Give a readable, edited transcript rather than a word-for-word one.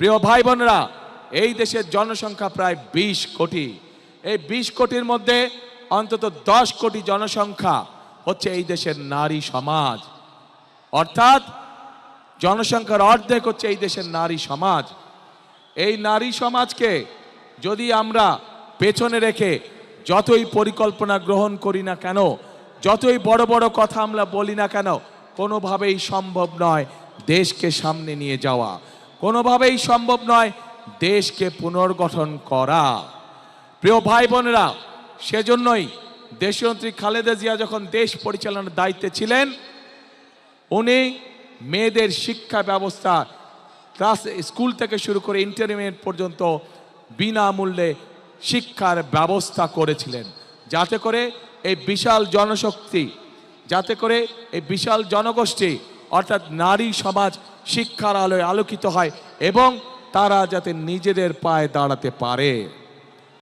প্রিয় ভাই বোনেরা, এই দেশের জনসংখ্যা প্রায় 20 কোটি। এই 20 কোটির মধ্যে অন্তত 10 কোটি জনসংখ্যা হচ্ছে এই দেশের নারী সমাজ। অর্থাৎ জনসংখ্যার অর্ধেক হচ্ছে এই দেশের নারী সমাজ। এই নারী সমাজকে যদি আমরা পেছনে রেখে যতই পরিকল্পনা গ্রহণ করি না কেন, যতই বড় বড় কথা আমরা বলি না কেন, কোনোভাবেই সম্ভব নয় দেশকে সামনে নিয়ে যাওয়া, কোনোভাবেই সম্ভব নয় দেশকে পুনর্গঠন করা। প্রিয় ভাই বোনেরা, সেজন্যই দেশনেত্রী খালেদা জিয়া যখন দেশ পরিচালনার দায়িত্বে ছিলেন, উনি মেয়েদের শিক্ষা ব্যবস্থা ক্লাস স্কুল থেকে শুরু করে ইন্টারমিডিয়েট পর্যন্ত বিনামূল্যে শিক্ষার ব্যবস্থা করেছিলেন, যাতে করে এই বিশাল জনশক্তি, যাতে করে এই বিশাল জনগোষ্ঠী অর্থাৎ নারী সমাজ শিক্ষার আলোয় আলোকিত হয় এবং তারা যাতে নিজেদের পায়ে দাঁড়াতে পারে।